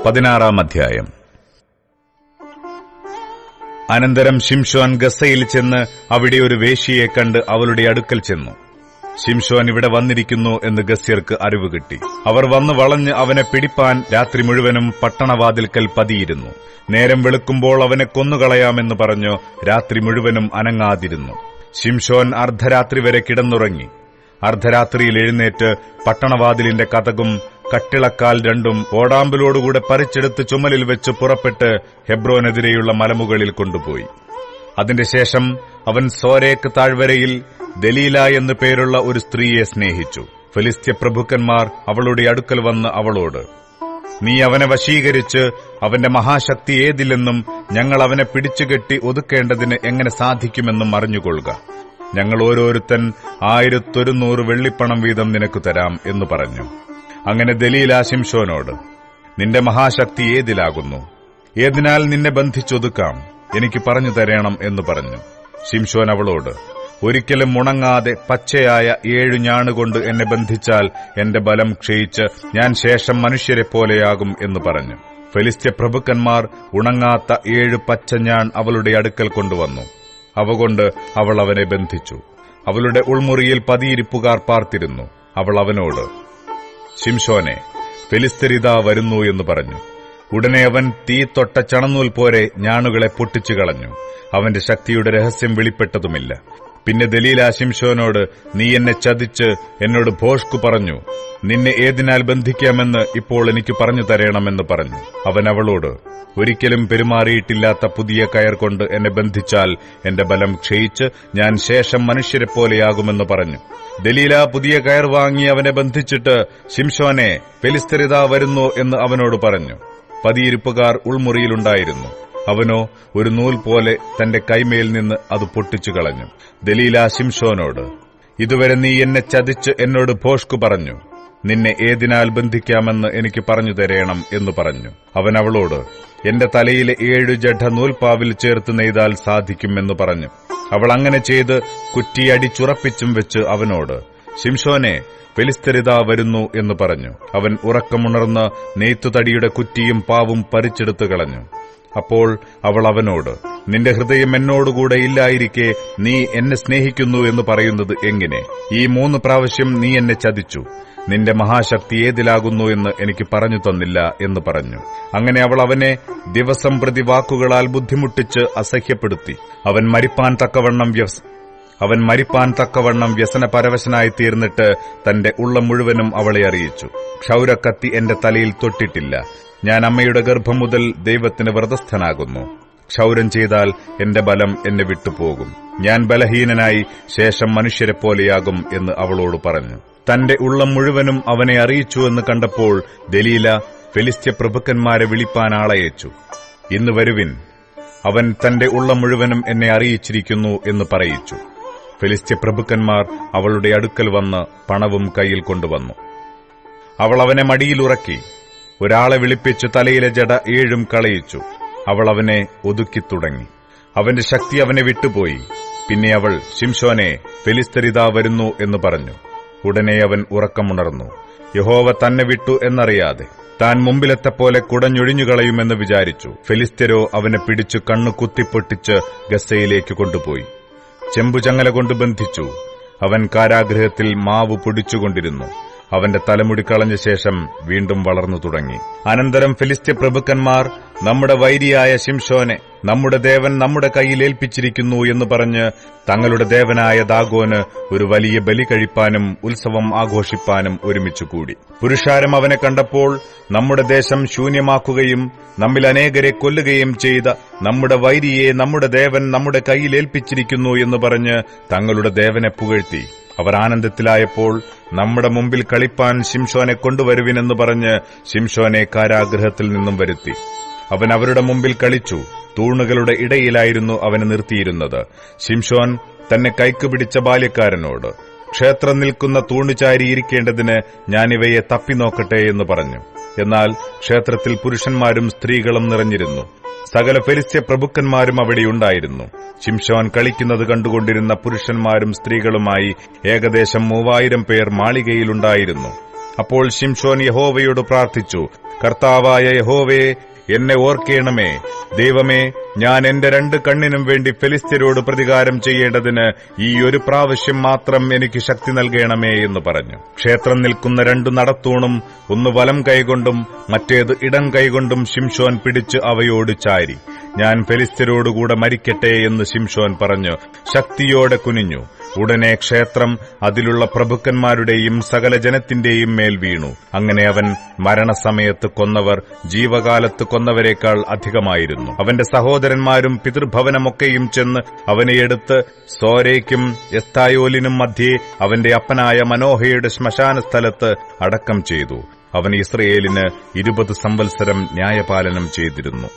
16 അധ്യായം. അനന്തരം ശിംശോൻ ഗസ്സയിൽ ചെന്ന് അവിടെ ഒരു വേശ്യയെ കണ്ട് അവളുടെ അടുക്കൽ ചെന്നു. ശിംശോൻ ഇവിടെ വന്നിരിക്കുന്നു എന്ന് ഗസ്യർക്ക് അറിവ് കിട്ടി. അവർ വന്നു വളഞ്ഞ് അവനെ പിടിപ്പാൻ രാത്രി മുഴുവനും പട്ടണവാതിൽക്കൽ പതിയിരുന്നു. നേരം വെളുക്കുമ്പോൾ അവനെ കൊന്നുകളയാമെന്ന് പറഞ്ഞു രാത്രി മുഴുവനും അനങ്ങാതിരുന്നു. ശിംശോൻ അർദ്ധരാത്രി വരെ കിടന്നുറങ്ങി. അർദ്ധരാത്രിയിൽ എഴുന്നേറ്റ് പട്ടണവാതിലിന്റെ കതകും കട്ടിളക്കാൽ രണ്ടും ഓടാമ്പലോടുകൂടെ പറിച്ചെടുത്ത് ചുമലിൽ വെച്ച് പുറപ്പെട്ട് ഹെബ്രോനെതിരെയുള്ള മലമുകളിൽ കൊണ്ടുപോയി. അതിന്റെ ശേഷം അവൻ സോരേക്ക് താഴ്വരയിൽ ദലീല എന്നു പേരുള്ള ഒരു സ്ത്രീയെ സ്നേഹിച്ചു. ഫെലിസ്ത്യ പ്രഭുക്കന്മാർ അവളുടെ അടുക്കൽ വന്ന് അവളോട്, നീ അവനെ വശീകരിച്ച് അവന്റെ മഹാശക്തി ഏതില്ലെന്നും ഞങ്ങൾ അവനെ പിടിച്ചുകെട്ടി ഒതുക്കേണ്ടതിന് എങ്ങനെ സാധിക്കുമെന്നും അറിഞ്ഞുകൊള്ളുക. ഞങ്ങൾ ഓരോരുത്തൻ 1100 വെള്ളിപ്പണം വീതം നിനക്ക് തരാം എന്ന് പറഞ്ഞു. അങ്ങനെ ദലീല ശിംശോനോട്, നിന്റെ മഹാശക്തി ഏതിലാകുന്നു? ഏതിനാൽ നിന്നെ ബന്ധിച്ചൊതുക്കാം? എനിക്ക് പറഞ്ഞു തരണം എന്ന് പറഞ്ഞു. ശിംശോൻ അവളോട്, ഒരിക്കലും ഉണങ്ങാതെ പച്ചയായ 7 ഞാണുകൊണ്ട് എന്നെ ബന്ധിച്ചാൽ എന്റെ ബലം ക്ഷയിച്ച് ഞാൻ ശേഷം മനുഷ്യരെ പോലെയാകും എന്ന് പറഞ്ഞു. ഫെലിസ്ത്യ പ്രഭുക്കന്മാർ ഉണങ്ങാത്ത 7 പച്ചഞ്ഞാൺ അവളുടെ അടുക്കൽ കൊണ്ടുവന്നു. അവകൊണ്ട് അവൾ അവനെ ബന്ധിച്ചു. അവളുടെ ഉൾമുറിയിൽ പതിയിരിപ്പുകാർ പാർത്തിരുന്നു. അവൾ അവനോട്, ശിംശോനെ, ഫെലിസ്ത്യരിതാ വരുന്നു എന്ന് പറഞ്ഞു. ഉടനെ അവൻ തീ തൊട്ട ചണനൂൽ പോലെ ഞാണുകളെ പൊട്ടിച്ചു കളഞ്ഞു. അവന്റെ ശക്തിയുടെ രഹസ്യം വെളിപ്പെട്ടതുമില്ല. പിന്നെ ദലീല ശിംശോനോട്, നീ എന്നെ ചതിച്ച് എന്നോട് ഭോഷ്കു പറഞ്ഞു. നിന്നെ ഏതിനാൽ ബന്ധിക്കാമെന്ന് ഇപ്പോൾ എനിക്ക് പറഞ്ഞു തരണമെന്ന് പറഞ്ഞു. അവൻ അവളോട്, ഒരിക്കലും പെരുമാറിയിട്ടില്ലാത്ത പുതിയ കയർ കൊണ്ട് എന്നെ ബന്ധിച്ചാൽ എന്റെ ബലം ക്ഷയിച്ച് ഞാൻ ശേഷം മനുഷ്യരെ പോലെയാകുമെന്ന് പറഞ്ഞു. ദലീല പുതിയ കയർ വാങ്ങി അവനെ ബന്ധിച്ചിട്ട്, ശിംശോനെ, ഫെലിസ്ത്യരിതാ വരുന്നു എന്ന് അവനോട് പറഞ്ഞു. പതിയിരിപ്പുകാർ ഉൾമുറിയിലുണ്ടായിരുന്നു. അവനോ ഒരു നൂൽ പോലെ തന്റെ കൈമേൽ നിന്ന് അത് പൊട്ടിച്ചു കളഞ്ഞു. ദലീല ശിംശോനോട്, ഇതുവരെ നീ എന്നെ ചതിച്ച് എന്നോട് ഭോഷ്കു പറഞ്ഞു. നിന്നെ ഏതിനാൽ ബന്ധിക്കാമെന്ന് എനിക്ക് പറഞ്ഞു തരേണം എന്ന് പറഞ്ഞു. അവൻ അവളോട്, എന്റെ തലയിലെ 7 ജഡ നൂൽപ്പാവിൽ ചേർത്ത് നെയ്താൽ സാധിക്കും എന്ന് പറഞ്ഞു. അവൾ അങ്ങനെ ചെയ്ത് കുറ്റിയടിച്ചുറപ്പിച്ചും വെച്ച് അവനോട്, ശിംശോനെ, ഫെലിസ്ത്യരിതാ വരുന്നു എന്ന് പറഞ്ഞു. അവൻ ഉറക്കമുണർന്ന് നെയ്ത്തുതടിയുടെ കുറ്റിയും പാവും പറിച്ചെടുത്തു കളഞ്ഞു. അപ്പോൾ അവൾ അവനോട്, നിന്റെ ഹൃദയം എന്നോടുകൂടെ ഇല്ലായിരിക്കെ നീ എന്നെ സ്നേഹിക്കുന്നു എന്ന് പറയുന്നത് എങ്ങനെ? ഈ 3 പ്രാവശ്യം നീ എന്നെ ചതിച്ചു. നിന്റെ മഹാശക്തി ഏതിലാകുന്നു എന്ന് എനിക്ക് പറഞ്ഞു തന്നില്ല എന്ന് പറഞ്ഞു. അങ്ങനെ അവൾ അവനെ ദിവസം പ്രതി വാക്കുകളാൽ ബുദ്ധിമുട്ടിച്ച് അസഹ്യപ്പെടുത്തി. അവൻ മരിപ്പാൻ തക്കവണ്ണം വ്യസനപരവശനായി തീർന്നിട്ട് തന്റെ ഉള്ളം മുഴുവനും അവളെ അറിയിച്ചു. ക്ഷൗരക്കത്തി എന്റെ തലയിൽ തൊട്ടിട്ടില്ല. ഞാൻ അമ്മയുടെ ഗർഭം മുതൽ ദൈവത്തിന് വ്രതസ്ഥനാകുന്നു. ക്ഷൗരം ചെയ്താൽ എന്റെ ബലം എന്നെ വിട്ടുപോകും. ഞാൻ ബലഹീനനായി ശേഷം മനുഷ്യരെ പോലെയാകും എന്ന് അവളോട് പറഞ്ഞു. തന്റെ ഉള്ളം മുഴുവനും അവനെ അറിയിച്ചു എന്ന് കണ്ടപ്പോൾ ദലീല ഫെലിസ്ത്യ പ്രഭുക്കന്മാരെ വിളിപ്പാൻ ആളയച്ചു. ഇന്ന് വരുവിൻ, അവൻ തന്റെ ഉള്ളം മുഴുവനും എന്നെ അറിയിച്ചിരിക്കുന്നു എന്ന് പറയിച്ചു. ഫെലിസ്ത്യ പ്രഭുക്കന്മാർ അവളുടെ അടുക്കൽ വന്ന് പണവും കയ്യിൽ കൊണ്ടുവന്നു. അവൾ അവനെ മടിയിലുറക്കി. ഒരാളെ വിളിപ്പിച്ച് തലയിലെ ജട 7 കളയിച്ചു. അവൾ അവനെ ഒതുക്കിത്തുടങ്ങി. അവന്റെ ശക്തി അവനെ വിട്ടുപോയി. പിന്നെ അവൾ, ശിംശോനെ, ഫെലിസ്ത്യരിതാ വരുന്നു എന്ന് പറഞ്ഞു. ഉടനെ അവൻ ഉറക്കമുണർന്നു. യഹോവ തന്നെ വിട്ടു എന്നറിയാതെ താൻ മുമ്പിലത്തെപ്പോലെ കുടഞ്ഞൊഴിഞ്ഞുകളയുമെന്ന് വിചാരിച്ചു. ഫെലിസ്ത്യരോ അവനെ പിടിച്ചു കണ്ണു കുത്തിപ്പൊട്ടിച്ച് ഗസ്സയിലേക്ക് കൊണ്ടുപോയി. ചെമ്പുചങ്ങല കൊണ്ട് ബന്ധിച്ചു. അവൻ കാരാഗൃഹത്തിൽ മാവ് പൊടിച്ചുകൊണ്ടിരുന്നു. അവന്റെ തലമുടി കളഞ്ഞ ശേഷം വീണ്ടും വളർന്നു തുടങ്ങി. അനന്തരം ഫെലിസ്ത്യ പ്രഭുക്കന്മാർ, നമ്മുടെ വൈരിയായ ശിംശോനെ നമ്മുടെ ദേവൻ നമ്മുടെ കയ്യിൽ ഏൽപ്പിച്ചിരിക്കുന്നു എന്ന് പറഞ്ഞ് തങ്ങളുടെ ദേവനായ ദാഗോന് ഒരു വലിയ ബലി കഴിപ്പാനും ഉത്സവം ആഘോഷിപ്പാനും ഒരുമിച്ചുകൂടി. പുരുഷാരം അവനെ കണ്ടപ്പോൾ നമ്മുടെ ദേശം ശൂന്യമാക്കുകയും നമ്മിൽ അനേകരെ കൊല്ലുകയും ചെയ്ത നമ്മുടെ വൈരിയെ നമ്മുടെ ദേവൻ നമ്മുടെ കയ്യിൽ ഏൽപ്പിച്ചിരിക്കുന്നു എന്ന് പറഞ്ഞ് തങ്ങളുടെ ദേവനെ പുകഴ്ത്തി. അവർ ആനന്ദത്തിലായപ്പോൾ നമ്മുടെ മുമ്പിൽ കളിപ്പാൻ ശിംശോനെ കൊണ്ടുവരുവിനെന്ന് പറഞ്ഞ് ശിംശോനെ കാരാഗൃഹത്തിൽ നിന്നും വരുത്തി. അവൻ അവരുടെ മുമ്പിൽ കളിച്ചു. തൂണുകളുടെ ഇടയിലായിരുന്നു അവനെ നിർത്തിയിരുന്നത്. ശിംശോൻ തന്നെ കൈക്ക് പിടിച്ച ബാല്യക്കാരനോട്, ക്ഷേത്രം നിൽക്കുന്ന തൂണുചാരിയിരിക്കേണ്ടതിന് ഞാനിവയെ തപ്പിനോക്കട്ടെ എന്ന് പറഞ്ഞു. എന്നാൽ ക്ഷേത്രത്തിൽ പുരുഷന്മാരും സ്ത്രീകളും നിറഞ്ഞിരുന്നു. സകല ഫെലിസ്ത്യ പ്രഭുക്കന്മാരും അവിടെയുണ്ടായിരുന്നു. ശിംശോൻ കളിക്കുന്നത് കണ്ടുകൊണ്ടിരുന്ന പുരുഷന്മാരും സ്ത്രീകളുമായി ഏകദേശം 3000 പേർ മാളികയിലുണ്ടായിരുന്നു. അപ്പോൾ ശിംശോൻ യഹോവയോട് പ്രാർത്ഥിച്ചു, കർത്താവായ യഹോവേ, എന്നെ ഓർക്കേണമേ. ദൈവമേ, ഞാൻ എന്റെ 2 കണ്ണിനും വേണ്ടി ഫെലിസ്ത്യരോട് പ്രതികാരം ചെയ്യേണ്ടതിന് ഈ ഒരു പ്രാവശ്യം മാത്രം എനിക്ക് ശക്തി നൽകണമേ എന്ന് പറഞ്ഞു. ക്ഷേത്രം നിൽക്കുന്ന 2 നടത്തൂണും ഒന്ന് വലം കൈകൊണ്ടും മറ്റേത് ഇടം കൈകൊണ്ടും ശിംശോൻ പിടിച്ച് അവയോട് ചാരി. ഞാൻ ഫെലിസ്ത്യരോടുകൂടെ മരിക്കട്ടെ എന്ന് ശിംശോൻ പറഞ്ഞു ശക്തിയോടെ കുനിഞ്ഞു. ഉടനെ ക്ഷേത്രം അതിലുള്ള പ്രഭുക്കന്മാരുടെയും സകല ജനത്തിന്റെയും മേൽ വീണു. അങ്ങനെ അവൻ മരണസമയത്ത് കൊന്നവർ ജീവകാലത്ത് കൊന്നവരെക്കാൾ അധികമായിരുന്നു. അവന്റെ സഹോദരന്മാരും പിതൃഭവനമൊക്കെയും ചെന്ന് അവനെ എടുത്ത് സോരയ്ക്കും എസ്തായോലിനും മധ്യേ അവന്റെ അപ്പനായ മനോഹയുടെ ശ്മശാന സ്ഥലത്ത് അടക്കം ചെയ്തു. അവൻ ഇസ്രയേലിന് 20 സംവത്സരം ന്യായപാലനം ചെയ്തിരുന്നു.